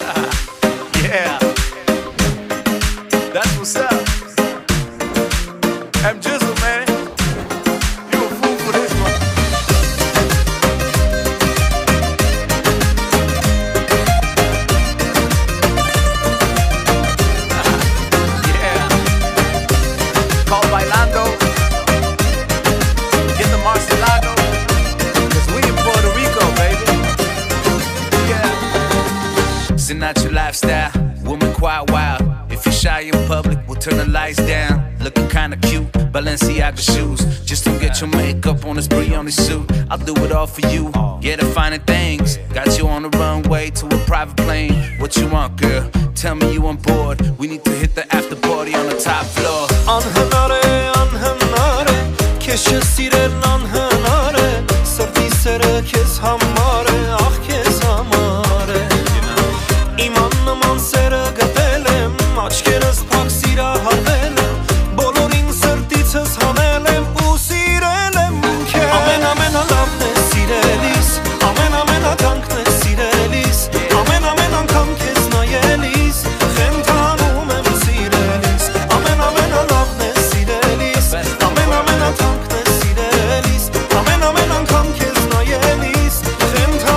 Yeah, that's what's up. I'm Jizzle, man. You a fool for this one. Yeah. Call Bailando. Get the Marcelago. Cause we in Puerto Rico, baby. Yeah. Sinatra lifestyle. Woman quite wild. If you're shy in public, we'll turn the lights down. Looking kinda cute, Balenciaga shoes. Just don't get your makeup on, this Brioni suit. I'll do it all for you, yeah, the finer things. Got you on the runway to a private plane. What you want, girl? Tell me you on board. We need to hit the after party on the top floor. Անհնար է, քեզ սիրելն անհնար է. Սրտի սերը քեզ համար է, ախ քեզ համար է. Իմ աննման սերը գտել եմ, աչքերս փակ սիրահարվել եմ. Բոլորին սրտիցս հանել եմ ու սիրել եմ քեզ. Ամենալավն է սիրելիս, ամենաթանկն է սիրելիս. Ամեն անգամ քեզ նայելիս, խենթանում եմ սիրելիս. Ամենալավն է սիրելիս, ամենաթանկն է սիրելիս. Ամեն անգամ քեզ նայելիս, խենթանում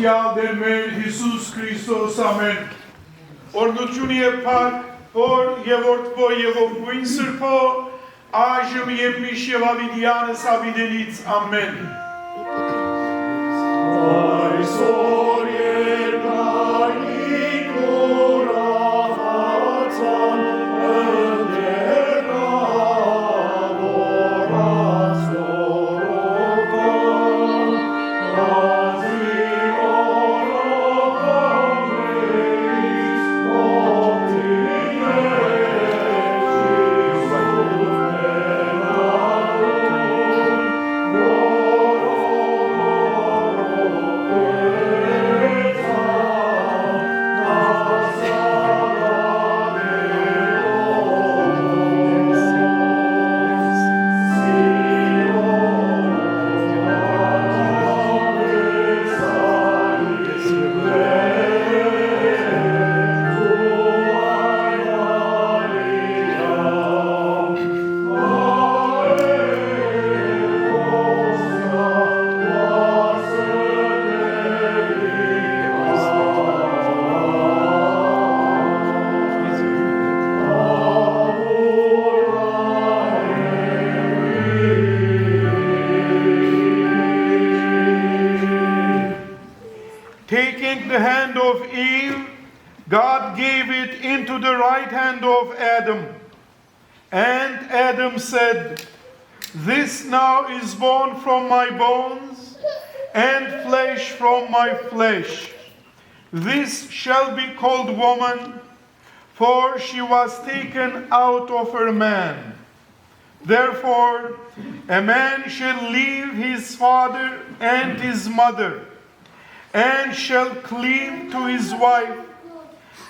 special del me Jesus Christos, amen. Ornuçuni par, or yevort po yevop winser po, ajum yemmiş yevavidianës avidelic, amen. Taking the hand of Eve, God gave it into the right hand of Adam. And Adam said, "This now is bone from my bones, and flesh from my flesh. This shall be called woman, for she was taken out of her man. Therefore, a man shall leave his father and his mother, and shall cleave to his wife,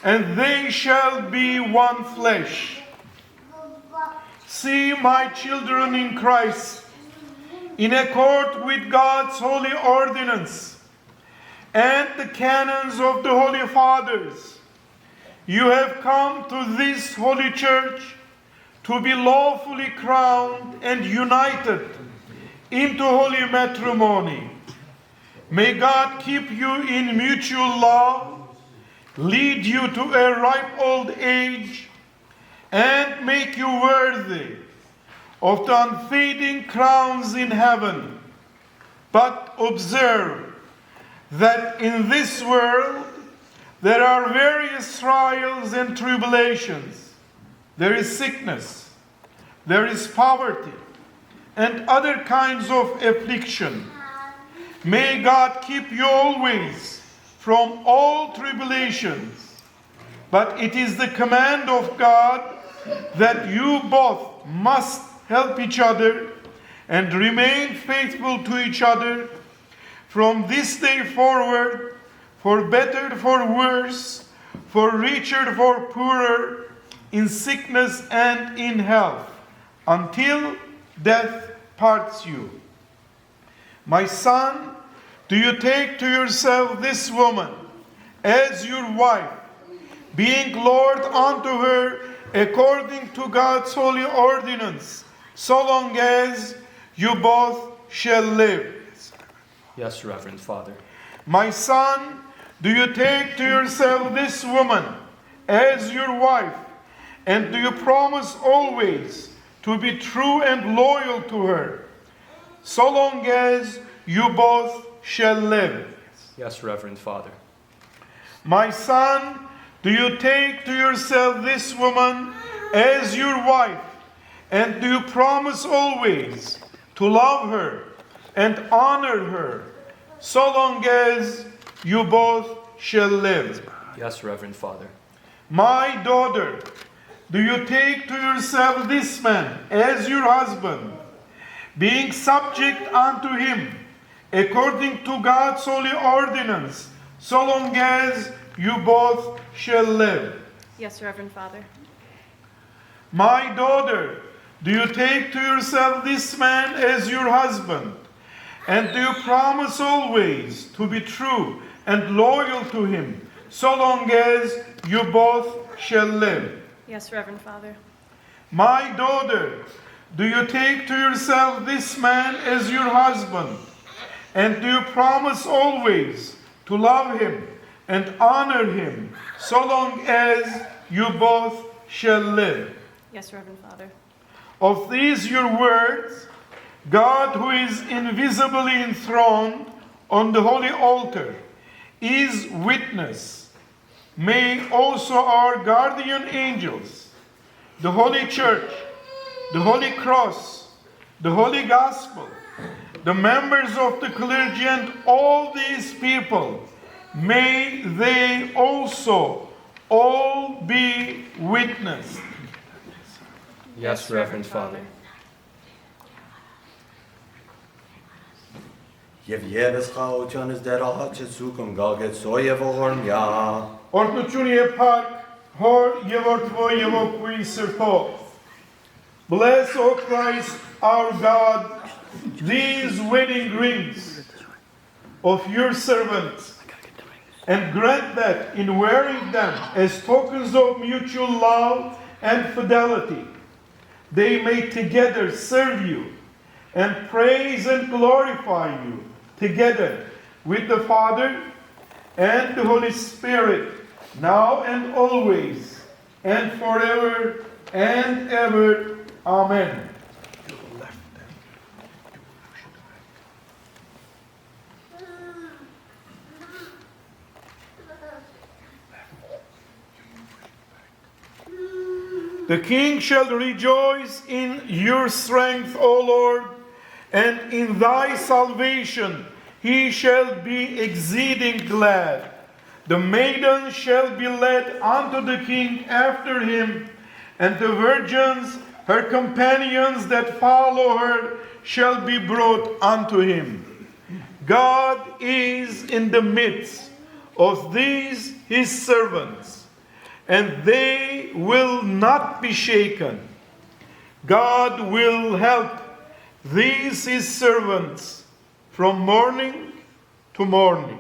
and they shall be one flesh. See, my children in Christ, in accord with God's holy ordinance and the canons of the Holy Fathers, you have come to this holy church to be lawfully crowned and united into holy matrimony. May God keep you in mutual love, lead you to a ripe old age, and make you worthy of the unfading crowns in heaven. But observe that in this world there are various trials and tribulations. There is sickness, there is poverty, and other kinds of affliction. May God keep you always from all tribulations. But it is the command of God that you both must help each other and remain faithful to each other from this day forward, for better, for worse, for richer, for poorer, in sickness and in health, until death parts you. My son, do you take to yourself this woman as your wife, being Lord unto her according to God's holy ordinance, so long as you both shall live? Yes, Reverend Father. My son, do you take to yourself this woman as your wife, and do you promise always to be true and loyal to her, so long as you both shall live? Yes, Reverend Father. My son, do you take to yourself this woman as your wife, and do you promise always to love her and honor her, so long as you both shall live? Yes, Reverend Father. My daughter, do you take to yourself this man as your husband, being subject unto him according to God's holy ordinance, so long as you both shall live? Yes, Reverend Father. My daughter, do you take to yourself this man as your husband, and do you promise always to be true and loyal to him, so long as you both shall live? Yes, Reverend Father. My daughter, do you take to yourself this man as your husband, and do you promise always to love him and honor him so long as you both shall live. Yes, Reverend Father. Of these your words, God, who is invisibly enthroned on the holy altar, is witness. May also our guardian angels, the Holy Church, the Holy Cross, the Holy Gospel, the members of the clergy, and all these people, may they also all be witnessed. Yes, Reverend Father. Եվ ես խաղությանս դերահաչեցուկում գագեցո եւ ողորմյա Օրհնություն եւ փառք Հոր եւ Որդվո եւ Օգուի սրբով. Bless, O Christ, our God, these wedding rings of your servants, and grant that in wearing them as tokens of mutual love and fidelity, they may together serve you and praise and glorify you together with the Father and the Holy Spirit, now and always, and forever and ever. Amen. The king shall rejoice in your strength, O Lord, and in thy salvation he shall be exceeding glad. The maiden shall be led unto the king after him, and the virgins, her companions that follow her, shall be brought unto him. God is in the midst of these his servants, and they will not be shaken. God will help these his servants from morning to morning.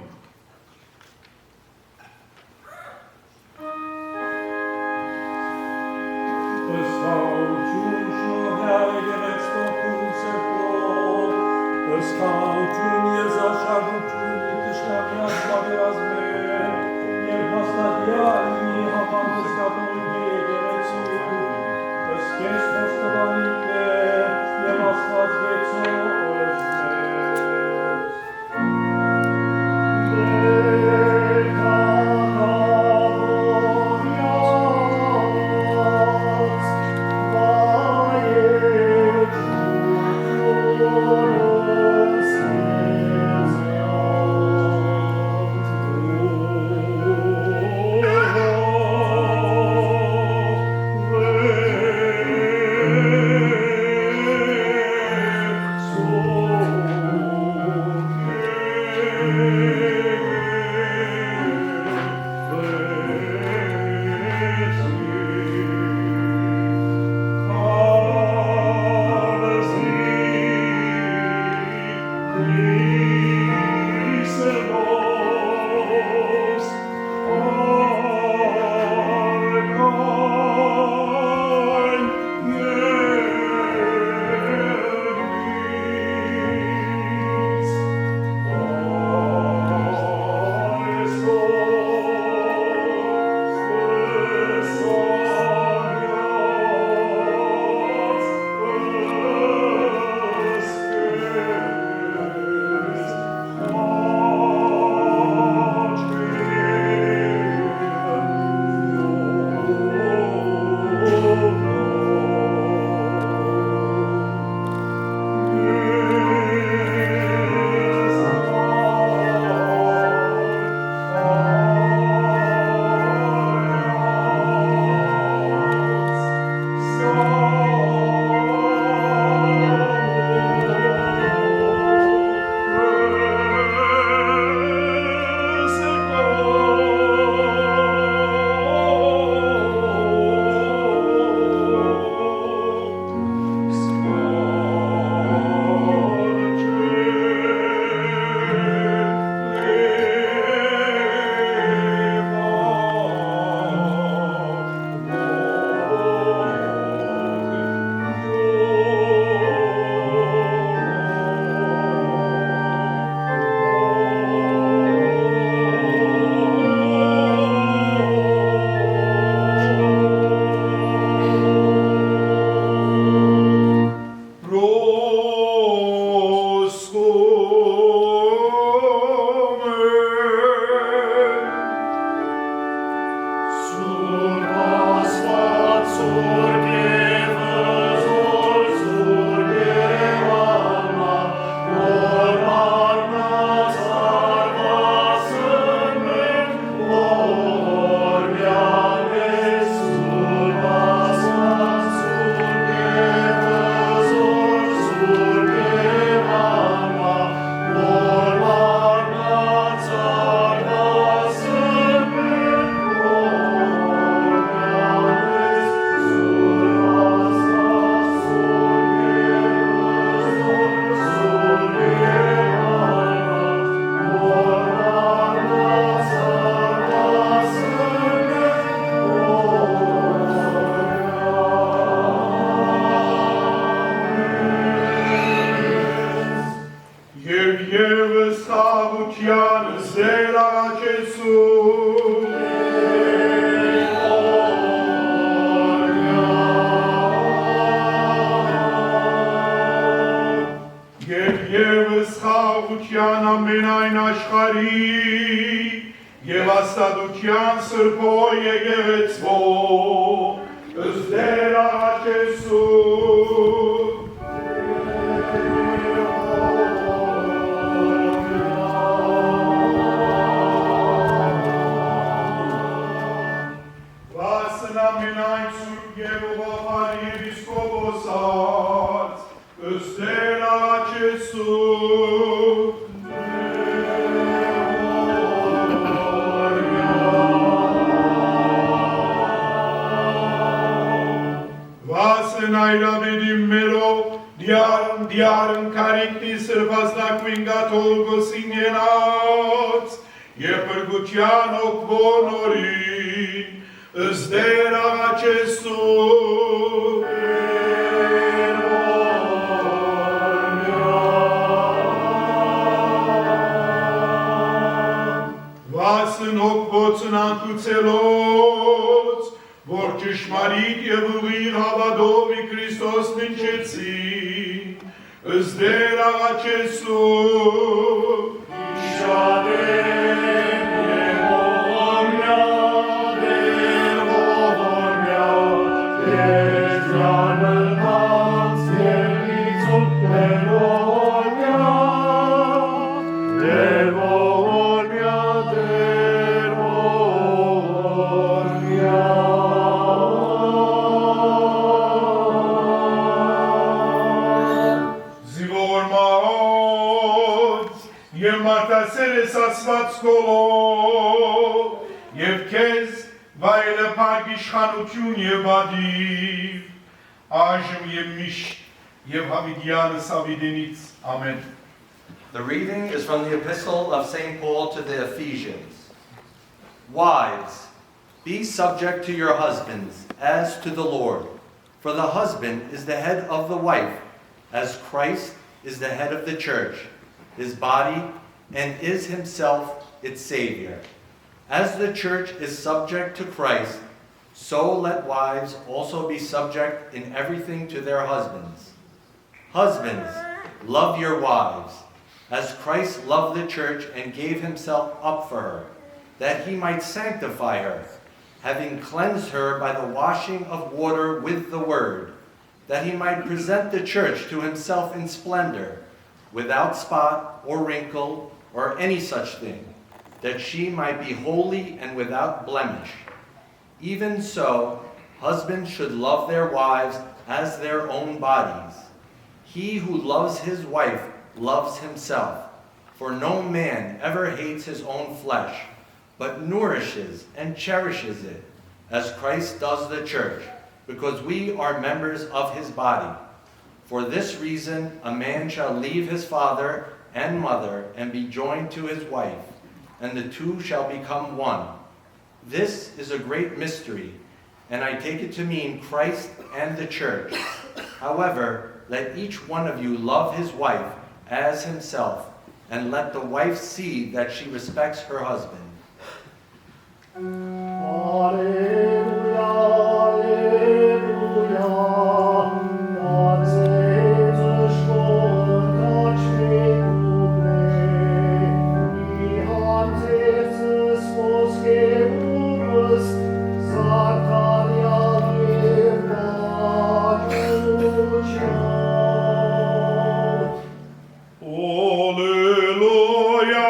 Amen. The reading is from the Epistle of St. Paul to the Ephesians. Wives, be subject to your husbands as to the Lord. For the husband is the head of the wife, as Christ is the head of the church, his body, and is himself its Savior. As the church is subject to Christ, so let wives also be subject in everything to their husbands. Husbands, love your wives, as Christ loved the church and gave himself up for her, that he might sanctify her, having cleansed her by the washing of water with the word, that he might present the church to himself in splendor, without spot or wrinkle or any such thing, that she might be holy and without blemish. Even so, husbands should love their wives as their own bodies. He who loves his wife loves himself, for no man ever hates his own flesh, but nourishes and cherishes it, as Christ does the church, because we are members of his body. For this reason, a man shall leave his father and mother and be joined to his wife, and the two shall become one. This is a great mystery, and I take it to mean Christ and the church. However, let each one of you love his wife as himself, and let the wife see that she respects her husband. Alleluia,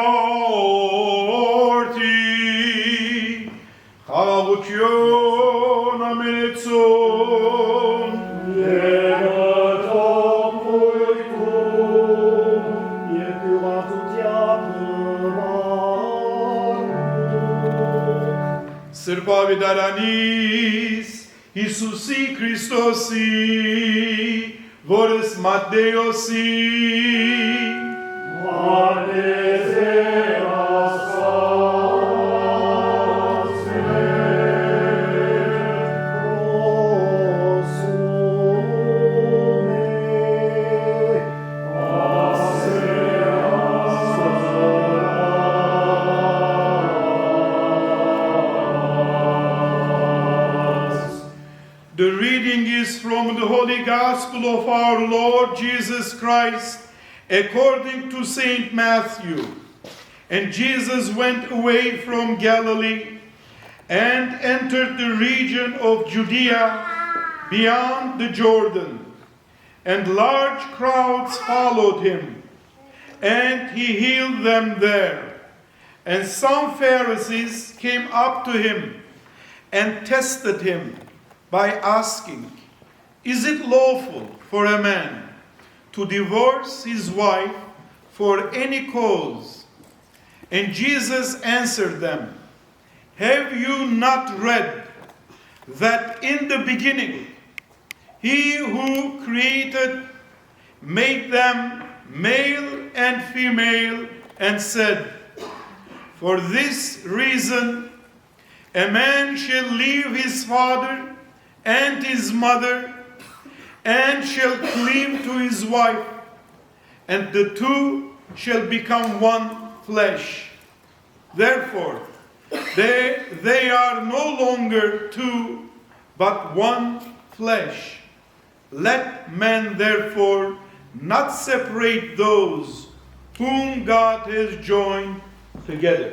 orti, Chavalucion, amenetson, Sırpa vidaranis, Isusi Christosi, Voris Matteosi, The reading is from the Holy Gospel of our Lord Jesus Christ according to Saint Matthew. And Jesus went away from Galilee and entered the region of Judea beyond the Jordan. And large crowds followed him, and he healed them there. And some Pharisees came up to him and tested him by asking, "Is it lawful for a man to divorce his wife for any cause?" And Jesus answered them, "Have you not read that in the beginning he who created made them male and female and said, 'For this reason a man shall leave his father and his mother, and shall cleave to his wife, and the two shall become one flesh.' Therefore, they are no longer two, but one flesh. Let men therefore not separate those whom God has joined together."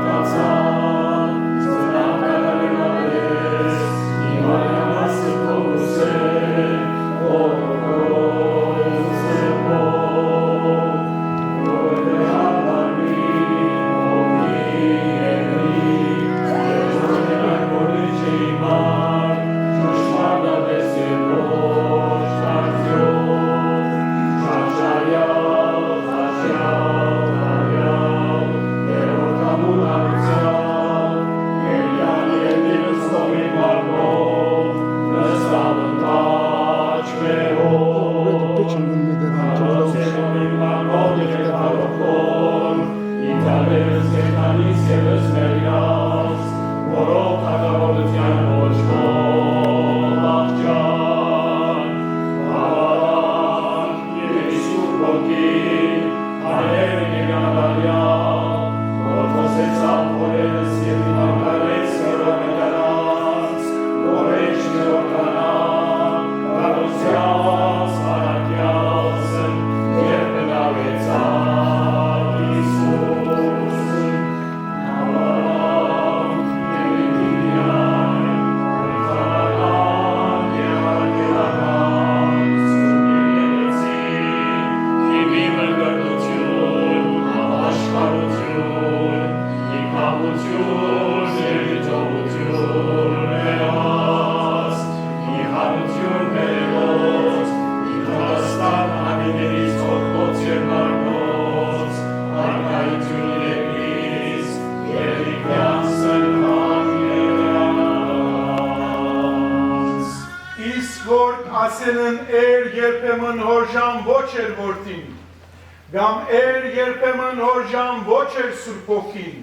Matza, ասելն երբեմն հորժան ոչ էր որդին, գամ երբեմն հորժան ոչ էր Սուրբ Հոգին,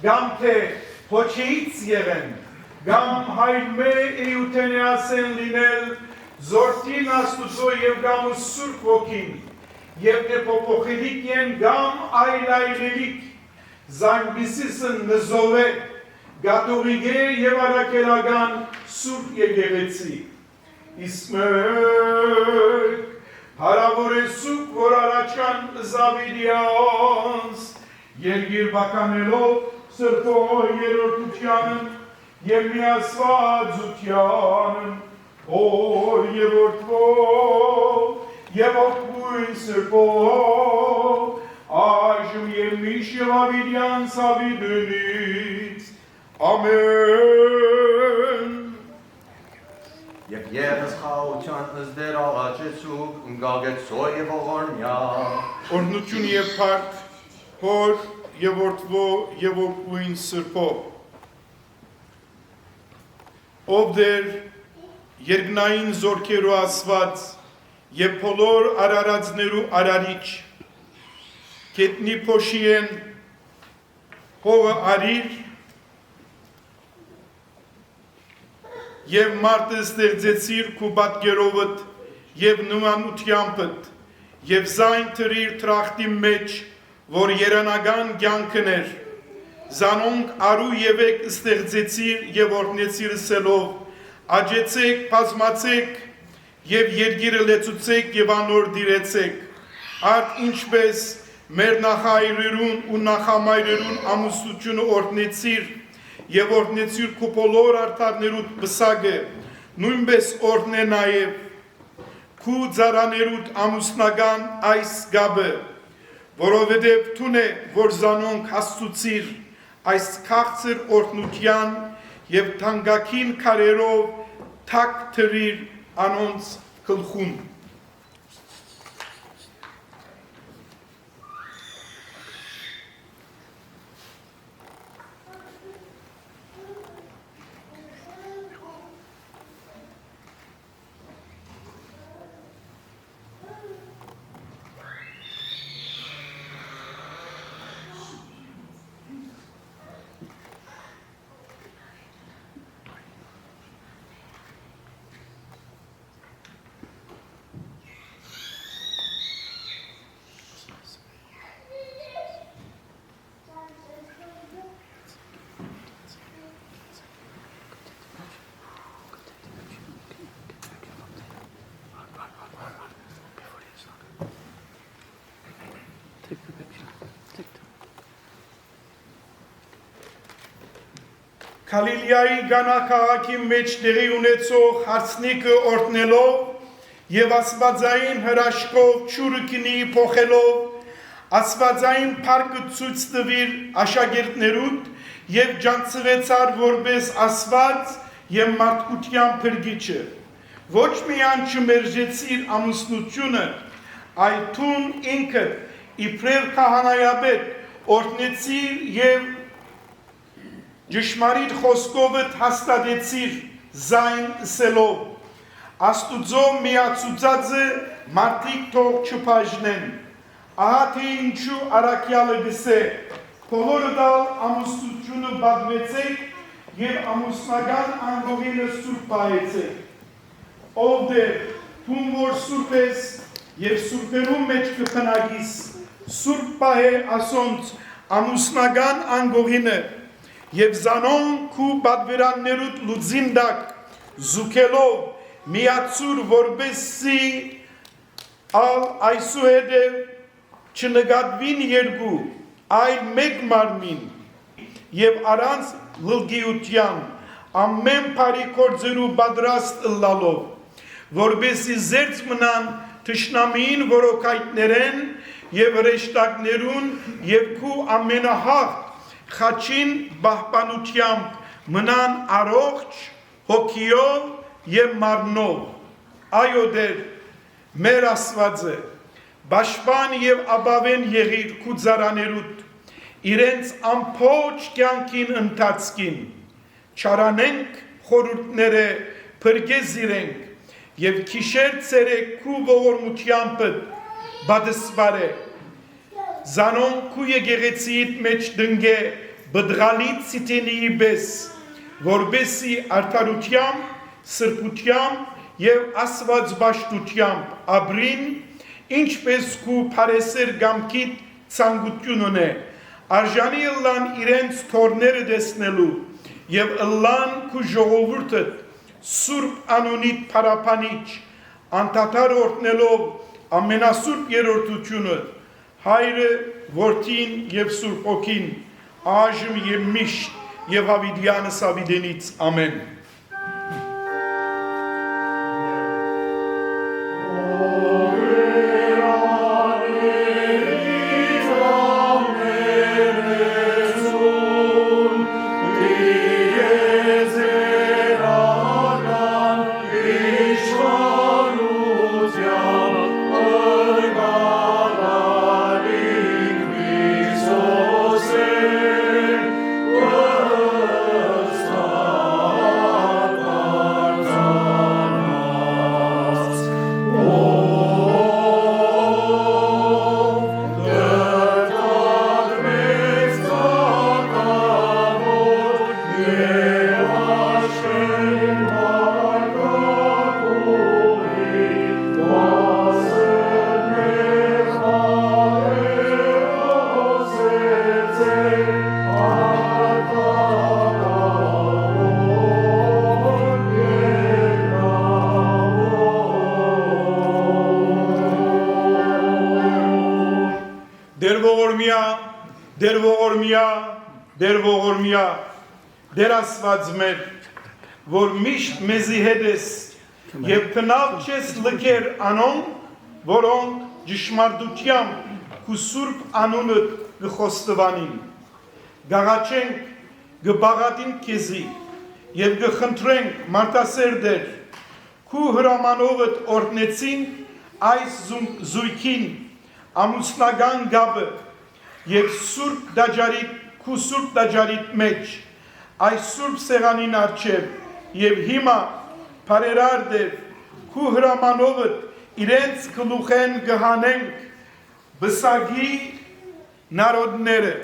գամ թե հոչից եղեն, գամ հայրմե էյութենե ասեն լինել զորտին Աստուծո և գամ ու Սուրբ Հոգին, և թե փոփոխելիք են գամ այլայլելիք, զանգիսիսն նզով է, գատողիգե և արակելական Սուրբ եկեղեցի, իսկ մեկ հարավոր է Սուրբ, որ առաջան Զավիդյանց, երգիր բականելով Սրբո երորդությանն և միասվածությանն, օր և որդվով և ողբույն Սրբով, այժմ և միշտ և ավիդյան Սավիդնից, ամեն։ Եվ ևս խաղության ըզդեր աղաչեցուկ, ընգագեցո և ողորմյա։ Օրնություն և պարդ, հոր և որդվո և ողբույն Սրբո։ Ով դեր երկնային զորքերու ասված և բոլոր արարածներու արարիչ, կետնի փոշի են հողը արիր և մարդը ստեղծեցիր քու պատկերովդ և նմանությանպդ և զայն թրիր տրախտի մեջ, որ երանական կյանքն էր, զանոնք արու և եք ստեղծեցիր և օրհնեցիր սելով, աջեցեք, բազմացեք և երգիրը լեցուցեք և անոր դիրեցեք, արդ ինչպես մեր նախահայրերուն ու նախամայրերուն ամուսնությունը օրհնեցիր և օրհնեցիր քու բոլոր արդարներուդ պսակը, նույնպես օրհնե նաև քու ծառաներուդ ամուսնական այս գաբը, որովհետև թուն է, որ զանոնք հասցուցիր այս քաղցր օրհնության և թանկագին քարերով թակ թրիր անոնց գլխուն։ Գալիլեայի Գանա քաղաքի մեջ տեղի ունեցող հարցնիքը օրհնելով և աստվածային հրաշքով ջուրը գինի փոխելով, աստվածային փառքը ցույց տվիր աշակերտներուդ և ջանցվեցար որպես Աստված և մարդկության փրկիչը, ոչ միայն չմերժեցիր ամուսնությունը, այլ թուն ինքդ իբրև քահանայապետ օրհնեցիր և ճշմարիտ խոսքովդ հաստատեցիր զայն ասելով, Աստուծո միացուցածը մարդիկ թող չբաժնեն, ահա թե ինչու առաքյալը գսե, բոլորը դալ ամուսնությունը բադվեցեք և ամուսնական անգողինը սուրբ պահեցեք, ով դեր թուն որ սուրբ ես և սուրբերու մեջ կփնագիս, սուրբ պահե ասոնց ամուսնական անգողինը և զանոնք ու բադվերաններուտ լուծինդակ զուքելով միացուր որպեսի ալ այսուհետև չնկատվին երկու, այլ մեկ մարմին և առանց լլգիության ամեն բարի գործերու պատրաստ ըլլալով, որպեսի զերծ մնան թշնամիին որոքայտներեն և հրեշտակներուն և քու ամենահաղ խաչին բահբանությամբ մնան առողջ հոգիով և մարմնով, այո դեր մեր Աստվածը, պաշտպան և ապավեն եղիր քու ծառաներուդ, իրենց ամբողջ կյանքին ընթացքին, չարանենք խորհուրդները, փրկե զիրենք եւ քիշեր ցերեկ քու ողորմությամբ բադսվար է Զանոն քու եկեղեցիիդ մեջ դնգե բդղալից սիտենիի բես որբեսի արդարությամբ սրբությամբ եւ աստվածբաշտությամբ ապրին ինչպես քու փարեսեր գամքիդ ցանկություն ունե արժանի ըլլան իրենց թորները դեսնելու եւ ըլլան քու ժողովուրդը սուրբ անունիդ փարապանիչ անդադար օրհնելով ամենասուրբ երրորդությունը հայրը որդին եւ սուրբ ոգին այժմ եւ միշտ եւ հավիտյանս ավիդենից ամեն Դեր ասված մեր, որ միշտ մեզի հետ ես և տնավ չես լքեր անոն, որոնք ճշմարտությամբ քու սուրբ անունդ գխոստվանին։ Գաղաչենք, գբաղատին քեզի և գխնդրենք մարդասերդեր, քու հրամանովդ օրհնեցին այս զույգին ամուսնական գաբը և սուրբ դաջարիդ քու սուրբ դաջարիդ մեջ այս սուրբ սեղանին առջև և հիմա բարերարդեր քու հրամանովդ իրենց գլուխեն գհանենք բսագի նարոդները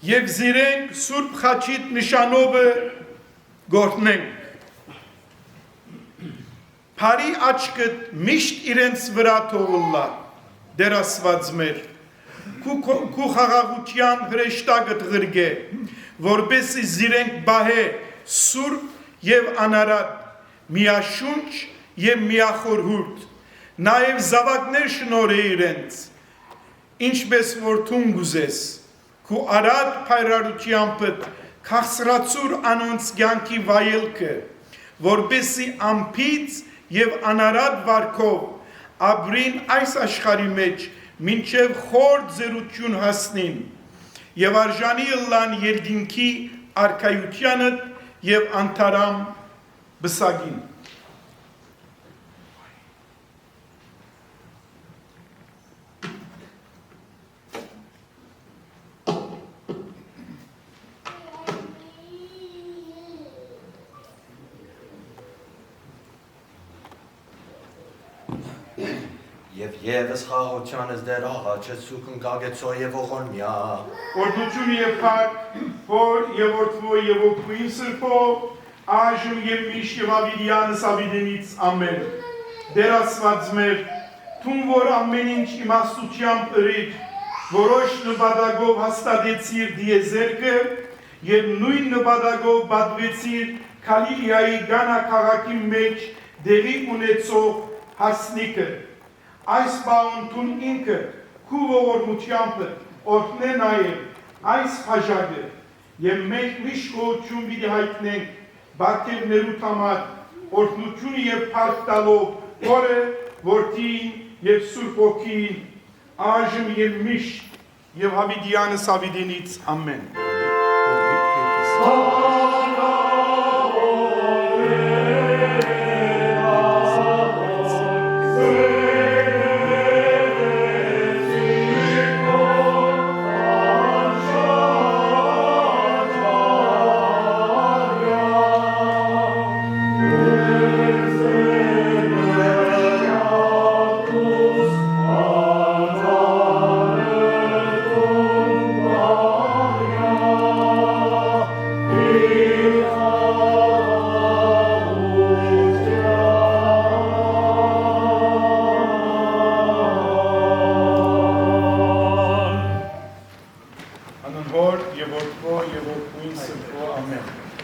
Եվ զիրենք սուրբ խաչիտ նշանովը գործնենք։ Փարի աչքդ միշտ իրենց վրա թողուլլա, դեր ասված մեր, քու խաղաղության հրեշտակդ ղրգե, որպեսի զիրենք բահե սուրբ և անարատ, միաշունչ և միախորհուրդ, նաև զավակներ շնորհե իրենց, ինչպես որ թուն գուզես, քու արատ փայրարությամբ քաղցրացուր անոնց կյանքի վայելքը, որպեսզի անփից և անարատ վարքով ապրին այս աշխարհի մեջ, մինչև խոր ձեռություն հասնին, և արժանի ըլլան երկինքի արքայությանդ և անթարամ բսագին։ Եվ ևս խաղաղությանս դեր աղաչը սուքն գագեցո և ողորմյա։ Օրդություն և փառք, որ և որդվո և ոգուին սրբով, այժմ և միշտ և ավիդյանս ավիդենից ամեն։ Դեր ասված մեր, թուն որ ամեն ինչ իմաստությամբ ըրիր, որոշ նպատակով հաստատեցիր դիեզերքը և նույն նպատակով պատվեցիր Գալիլեայի Գանա քաղաքի մեջ դեղի ունեցող հասնիկը։ Այս բան թուն ինքը քու ողորմությամբ օրհնե նաև այս բաժակը եւ մենք միշտ գոհություն պիտի հայտնենք բարգեւներու համար օրհնություն եւ փառք տալով Հորը, Որդին եւ Սուրբ Ոգին այժմ եւ միշտ եւ հավիտյանս հավիտենից ամեն։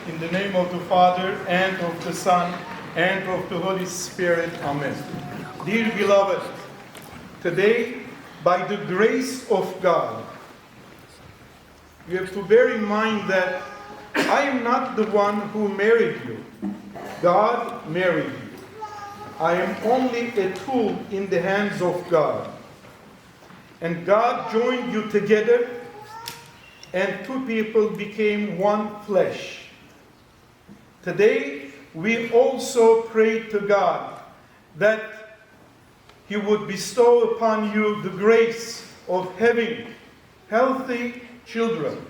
In the name of the Father, and of the Son, and of the Holy Spirit. Amen. Dear beloved, today, by the grace of God, you have to bear in mind that I am not the one who married you. God married you. I am only a tool in the hands of God. And God joined you together, and two people became one flesh. Today, we also pray to God that He would bestow upon you the grace of having healthy children.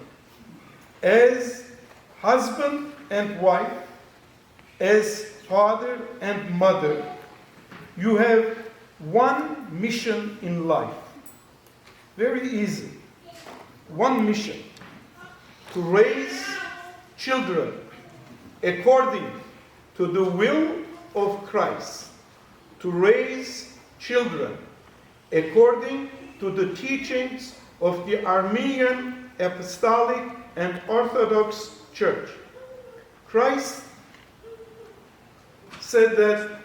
As husband and wife, as father and mother, you have one mission in life. Very easy. One mission: to raise children according to the will of Christ. To raise children according to the teachings of the Armenian Apostolic and Orthodox Church. Christ said that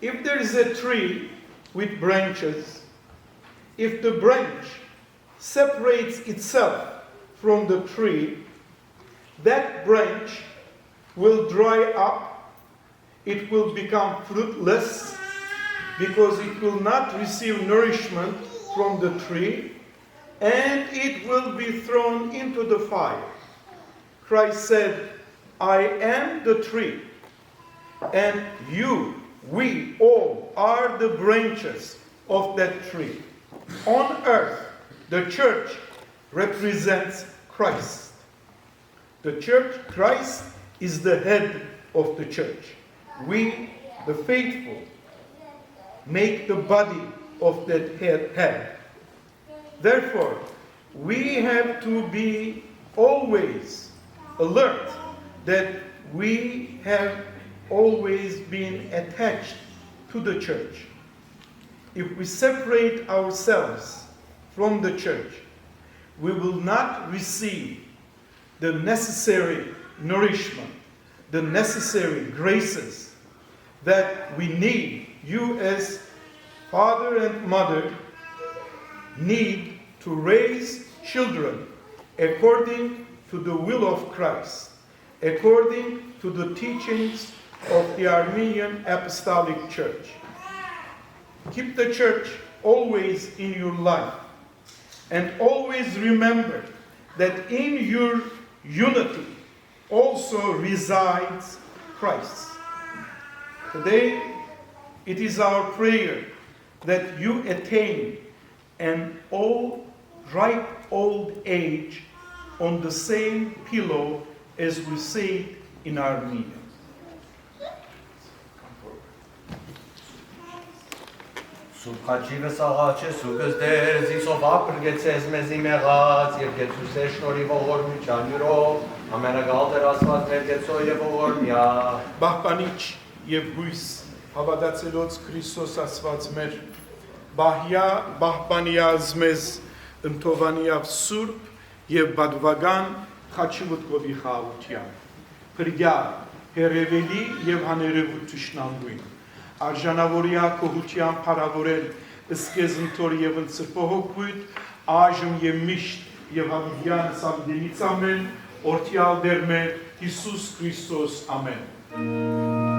if there is a tree with branches, if the branch separates itself from the tree, that branch will dry up, it will become fruitless because it will not receive nourishment from the tree, and it will be thrown into the fire. Christ said, I am the tree, and we all are the branches of that tree. On earth, the church represents Christ. The church, Christ is the head of the church. We, the faithful, make the body of that head. Therefore, we have to be always alert that we have always been attached to the church. If we separate ourselves from the church, we will not receive the necessary nourishment, the necessary graces that we need. You as father and mother need to raise children according to the will of Christ, according to the teachings of the Armenian Apostolic Church. Keep the church always in your life, and always remember that in your unity also resides Christ. Today, it is our prayer that you attain an ripe old age on the same pillow as we say it in Armenia. Սուբխաչիվս աղաչե սուգս դեր զիսով ապրգեցես մեզի մեղած և գեցուս է շնորի ողորմիչան յուրով ամենագալ դեր ասված մեր գեցո և ողորմյա Բահբանիչ և հույս հավատացելոց Քրիստոս ասված մեր բահբանիազ մեզ ընթովանիավ սուրբ և բադվագան խաչի վտկովի խաղության պրգյա հերևելի և հաներևու թշնամգույն Արժանավորյա կողության պարավորել ըսկեզ ընթոր և ընցրպոհոգույտ, այժմ և միշտ և հավիդյան սավդենից ամեն, օրդյալ դեր մեր Հիսուս Քրիստոս ամեն։ Amen.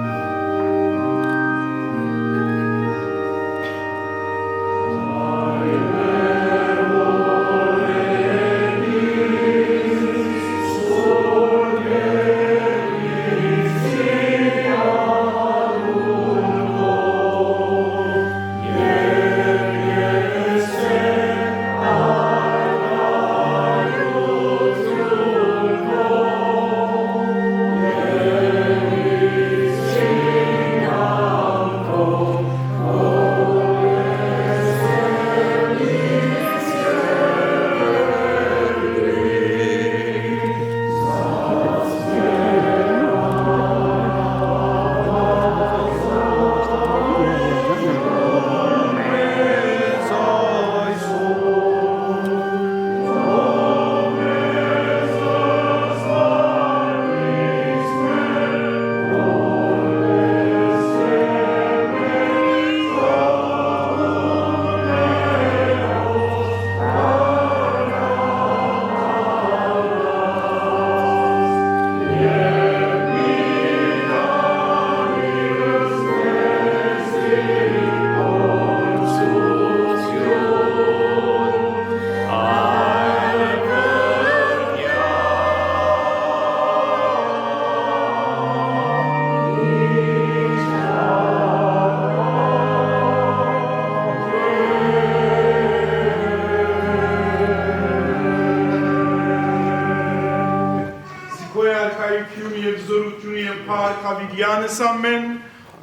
Անսամեն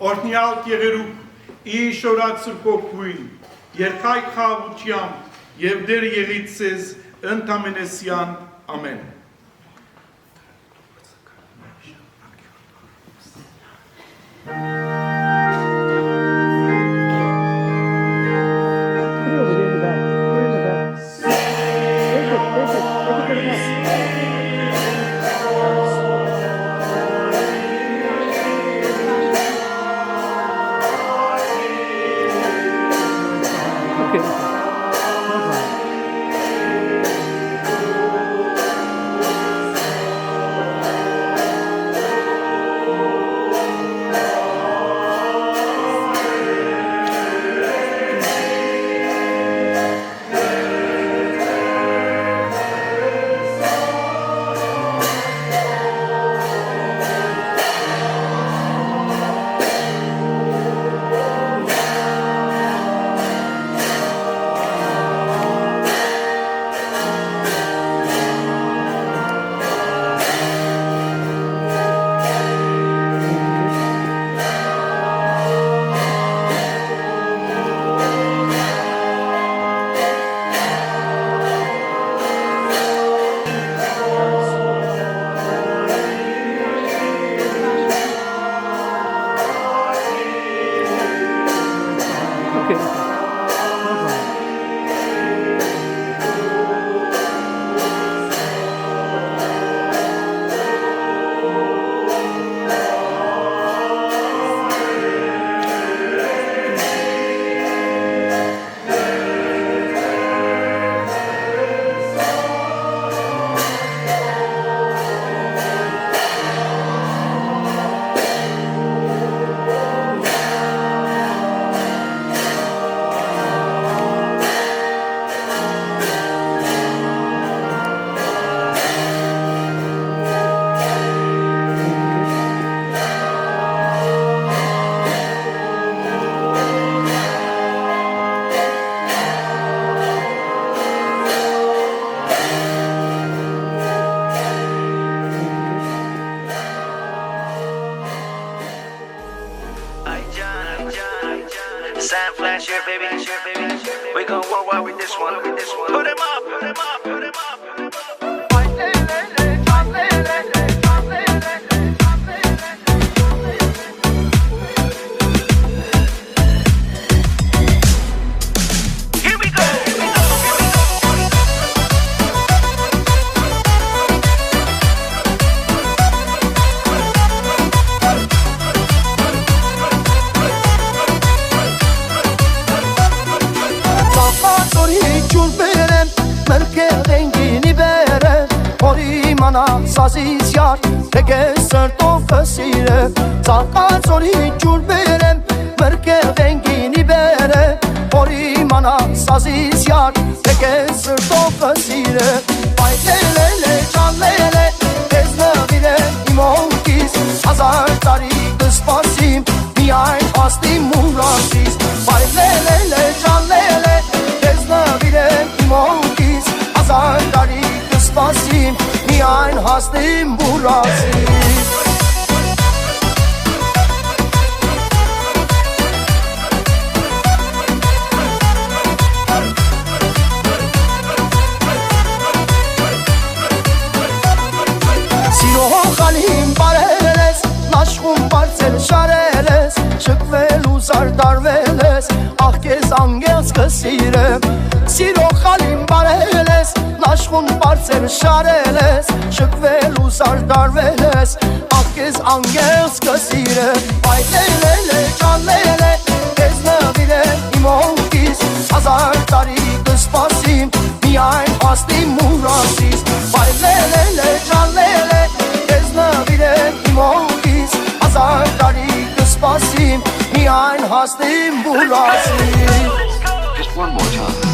օրհնյալ կեղերուկ ի շորած սրբոքույն երկայ խաղությամբ եւ դեր եղից ցեզ ընդամենեսյան ամեն Sign flash here, baby. We gon' worldwide with this one. Put him up, put him up, put him up, put him up. Here we go. Sazis yar teke sırtov kasire Zalka zori çul berem Merke rengini bere Ori mana sazis yar teke sırtov kasire Vay lelele can lele Tezne bile imokis Hazar tari kıspasim Miyayn aslim murasis Vay lelele can lele Tezne bile imokis Hazar tari kıspasim Miyayn hastim burası Siro halim bareles Naşkum parcel şareles Şıkvel uzar darveles Ah kez angels kısire Siro halim bareles Naşkum parcel şareles Şıkvel uzar darveles Ah kez angels kısire Vay lelele can lele Tezne bile imokis Hazar tari kıspasim Miyayn hastim murasis Vay lelele can lele Tezne bile imokis Hazar tari kıspasim Miyayn hastim murasis Just one more time.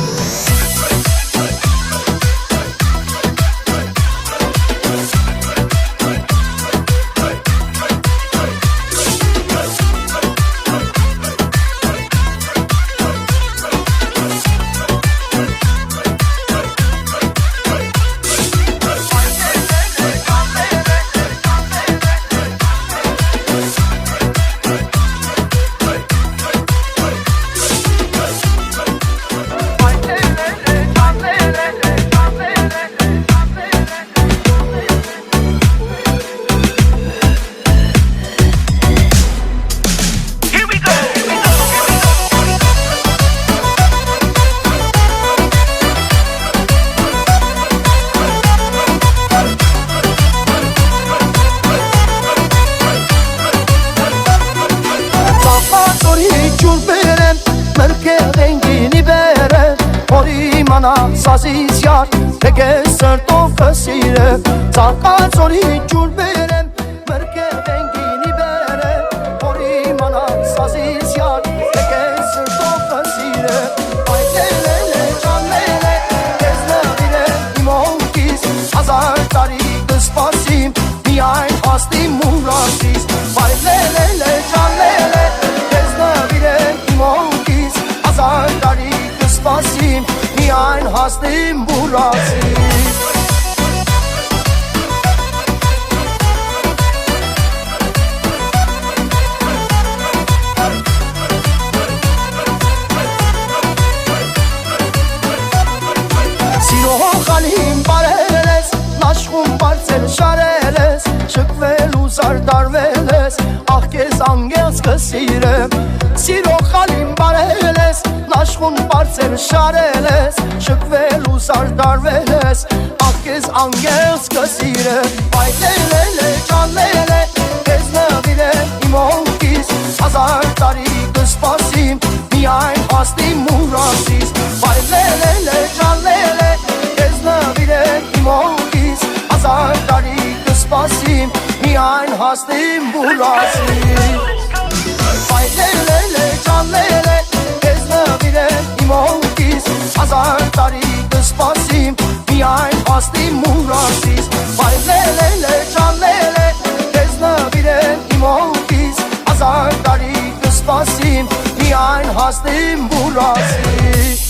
իմանա սազից յար Թե կեզ սրտով կսիրեմ Ծարկած օրի ջուր բերեմ Մրկև են գինի բերեմ Որ իմանա սազից յար Թե կեզ սրտով կսիրեմ Այ լելե ճանելե Կեզ նվիրեմ իմ օնքիս Հազար տարի կսպասիմ Միայն հաստիմ մուրացիս Այ լելե ճանելե Կեզ նվիրեմ իմ օնքիս Հազար տարի կսպասիմ Միայն հաստիմ մուրացիս Սիրո խալին բարել ես Նաշխում բարձել շարել ես Շկվել ու զարդարվել ես Աղ կեզ անգեղս կսիրեմ Սիրո խալին բարել ես Նաշխում բարձել շարել ես Շկվել ու զարդարվել ես Աղ կեզ անգեղս կսիրեմ Այ լելե ճանելե Կեզ նվիրեմ իմ օնքիս Հազար տարի կսպասիմ Միայն հաստիմ մուրացիս Այ լելե ճանելե Կեզ նվիրեմ իմ օնքիս Հազար տարի կսպասիմ Միայն հաստիմ մուրացիս Այ լելե ճանելե Կեզ նվիրեմ իմ օնքիս Հազար տարի կսպասիմ Միայն հաստիմ մուրացիս Այ լելե ճանելե Կեզ նվիրեմ իմ օնքիս Հազար տարի կսպասիմ Միայն հաստիմ մուրացիս